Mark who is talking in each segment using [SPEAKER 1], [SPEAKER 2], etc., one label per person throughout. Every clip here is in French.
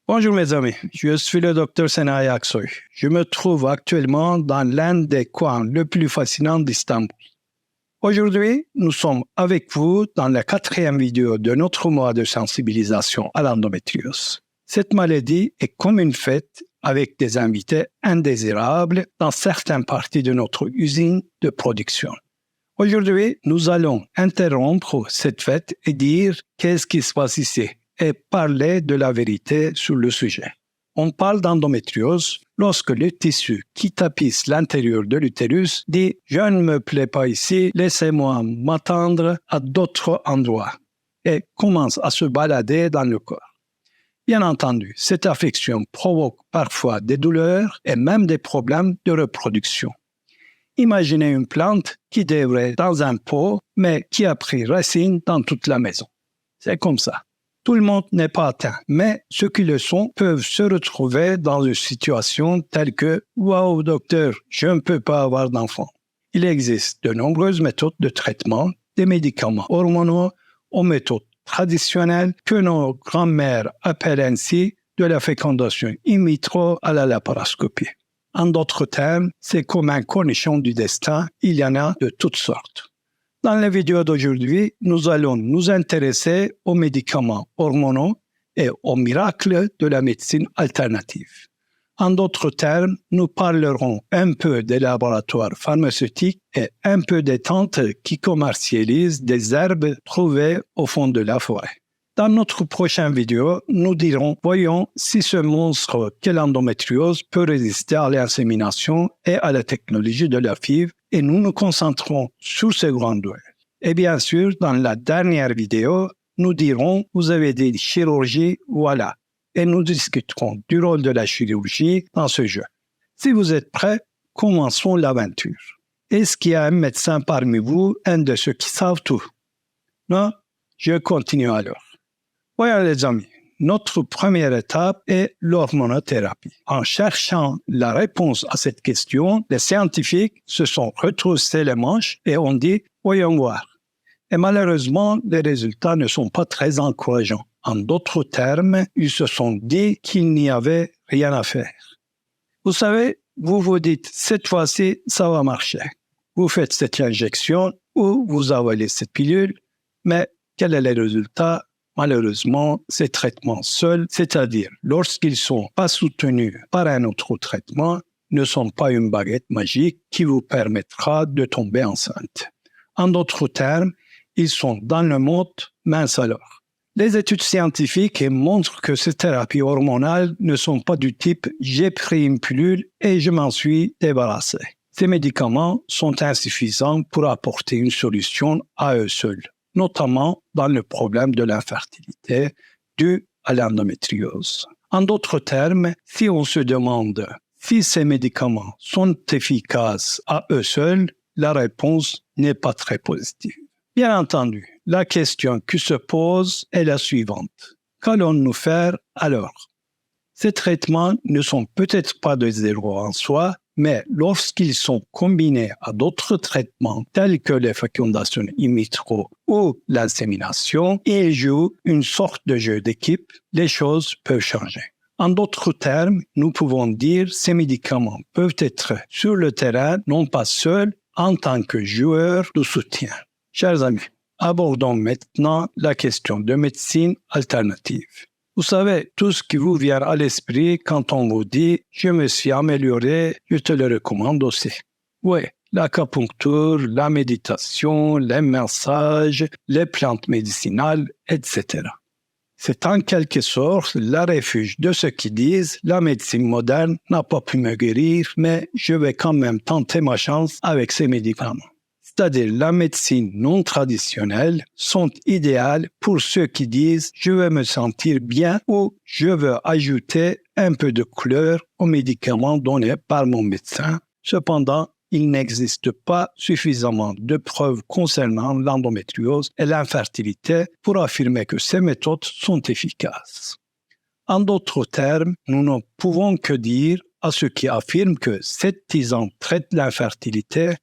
[SPEAKER 1] Bonjour mes amis, je suis le docteur Senaï Aksoy. Je me trouve actuellement dans l'un des coins les plus fascinants d'Istanbul. Aujourd'hui, nous sommes avec vous dans la 4e vidéo de notre mois de sensibilisation à l'endométriose. Cette maladie est comme une fête avec des invités indésirables dans certaines parties de notre usine de production. Aujourd'hui, nous allons interrompre cette fête et dire qu'est-ce qui se passe ici et parler de la vérité sur le sujet. On parle d'endométriose lorsque le tissu qui tapisse l'intérieur de l'utérus dit « je ne me plais pas ici, laissez-moi m'attendre à d'autres endroits » et commence à se balader dans le corps. Bien entendu, cette affection provoque parfois des douleurs et même des problèmes de reproduction. Imaginez une plante qui devrait dans un pot, mais qui a pris racine dans toute la maison. C'est comme ça. Tout le monde n'est pas atteint, mais ceux qui le sont peuvent se retrouver dans une situation telle que « Waouh, docteur, je ne peux pas avoir d'enfant ». Il existe de nombreuses méthodes de traitement, des médicaments hormonaux aux méthodes traditionnelles que nos grands-mères appellent ainsi de la fécondation in vitro à la laparoscopie. En d'autres termes, c'est comme un cornichon du destin, il y en a de toutes sortes. Dans la vidéo d'aujourd'hui, nous allons nous intéresser aux médicaments hormonaux et aux miracles de la médecine alternative. En d'autres termes, nous parlerons un peu des laboratoires pharmaceutiques et un peu des tantes qui commercialisent des herbes trouvées au fond de la forêt. Dans notre prochaine vidéo, nous dirons, voyons si ce monstre qu'est l'endométriose peut résister à l'insémination et à la technologie de la FIV, et nous nous concentrons sur ce grand duel. Et bien sûr, dans la dernière vidéo, nous dirons, vous avez dit chirurgie, voilà. Et nous discuterons du rôle de la chirurgie dans ce jeu. Si vous êtes prêts, commençons l'aventure. Est-ce qu'il y a un médecin parmi vous, un de ceux qui savent tout? Non? Je continue alors. Voilà les amis, notre première étape est l'hormonothérapie. En cherchant la réponse à cette question, les scientifiques se sont retroussés les manches et ont dit « voyons voir ». Et malheureusement, les résultats ne sont pas très encourageants. En d'autres termes, ils se sont dit qu'il n'y avait rien à faire. Vous savez, vous vous dites « cette fois-ci, ça va marcher ». Vous faites cette injection ou vous avalez cette pilule, mais quel est le résultat? Malheureusement, ces traitements seuls, c'est-à-dire lorsqu'ils ne sont pas soutenus par un autre traitement, ne sont pas une baguette magique qui vous permettra de tomber enceinte. En d'autres termes, ils sont dans le mode « mince alors ». Les études scientifiques montrent que ces thérapies hormonales ne sont pas du type « j'ai pris une pilule et je m'en suis débarrassé ». Ces médicaments sont insuffisants pour apporter une solution à eux seuls, notamment dans le problème de l'infertilité dû à l'endométriose. En d'autres termes, si on se demande si ces médicaments sont efficaces à eux seuls, la réponse n'est pas très positive. Bien entendu, la question qui se pose est la suivante. Qu'allons-nous faire alors? Ces traitements ne sont peut-être pas de zéro en soi, mais lorsqu'ils sont combinés à d'autres traitements tels que les fécondations in vitro ou l'insémination, ils jouent une sorte de jeu d'équipe, les choses peuvent changer. En d'autres termes, nous pouvons dire que ces médicaments peuvent être sur le terrain, non pas seuls, en tant que joueurs de soutien. Chers amis, abordons maintenant la question de médecine alternative. Vous savez, tout ce qui vous vient à l'esprit quand on vous dit « je me suis amélioré, je te le recommande aussi ». Oui, l'acupuncture, la méditation, les massages, les plantes médicinales, etc. C'est en quelque sorte la refuge de ceux qui disent « la médecine moderne n'a pas pu me guérir, mais je vais quand même tenter ma chance avec ces médicaments ». C'est-à-dire la médecine non traditionnelle, sont idéales pour ceux qui disent « je veux me sentir bien » ou « je veux ajouter un peu de couleur aux médicaments donnés par mon médecin ». Cependant, il n'existe pas suffisamment de preuves concernant l'endométriose et l'infertilité pour affirmer que ces méthodes sont efficaces. En d'autres termes, nous ne pouvons que dire à ceux qui affirment que cette tisane traite l'infertilité.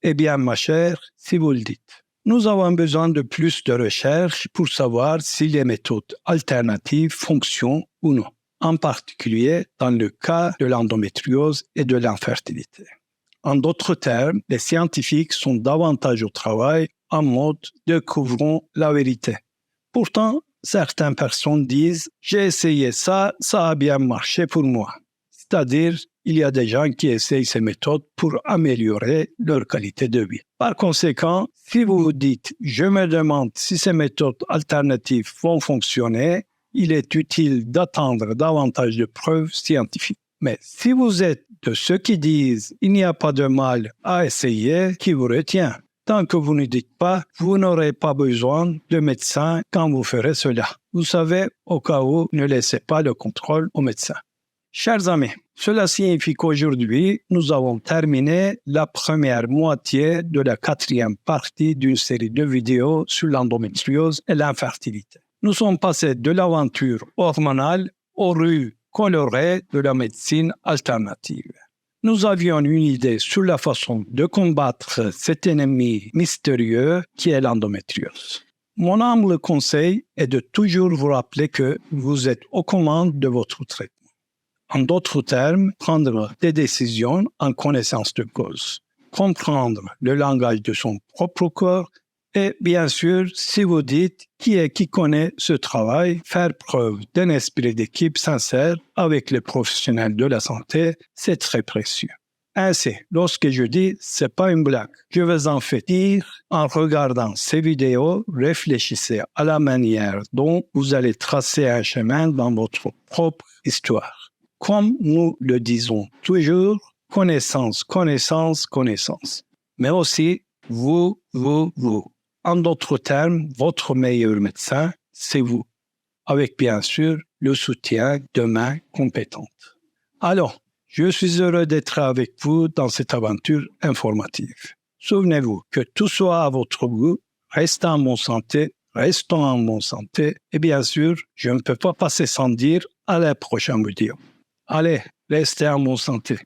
[SPEAKER 1] Eh bien, ma chère, si vous le dites, nous avons besoin de plus de recherches pour savoir si les méthodes alternatives fonctionnent ou non. en particulier dans le cas de l'endométriose et de l'infertilité. En d'autres termes, les scientifiques sont davantage au travail en mode « découvrons la vérité ». Pourtant, certaines personnes disent « j'ai essayé ça, ça a bien marché pour moi ». C'est-à-dire, il y a des gens qui essayent ces méthodes pour améliorer leur qualité de vie. Par conséquent, si vous vous dites « je me demande si ces méthodes alternatives vont fonctionner », il est utile d'attendre davantage de preuves scientifiques. Mais si vous êtes de ceux qui disent « il n'y a pas de mal à essayer », qui vous retient? Tant que vous ne dites pas, vous n'aurez pas besoin de médecin quand vous ferez cela. Vous savez, au cas où, ne laissez pas le contrôle au médecin. Chers amis, cela signifie qu'aujourd'hui, nous avons terminé la première moitié de la 4e partie d'une série de vidéos sur l'endométriose et l'infertilité. Nous sommes passés de l'aventure hormonale aux rues colorées de la médecine alternative. Nous avions une idée sur la façon de combattre cet ennemi mystérieux qui est l'endométriose. Mon humble conseil est de toujours vous rappeler que vous êtes aux commandes de votre traitement. En d'autres termes, prendre des décisions en connaissance de cause, comprendre le langage de son propre corps et, bien sûr, si vous dites qui connaît ce travail, faire preuve d'un esprit d'équipe sincère avec les professionnels de la santé, c'est très précieux. Ainsi, lorsque je dis « c'est pas une blague », je vous en fais dire, en regardant ces vidéos, réfléchissez à la manière dont vous allez tracer un chemin dans votre propre histoire. Comme nous le disons toujours, connaissance, connaissance, connaissance. Mais aussi, vous. En d'autres termes, votre meilleur médecin, c'est vous. Avec bien sûr le soutien de mains compétentes. Alors, je suis heureux d'être avec vous dans cette aventure informative. Souvenez-vous que tout soit à votre goût, restez en bonne santé, restons en bonne santé et bien sûr, je ne peux pas passer sans dire à la prochaine vidéo. Allez, restez en bonne santé.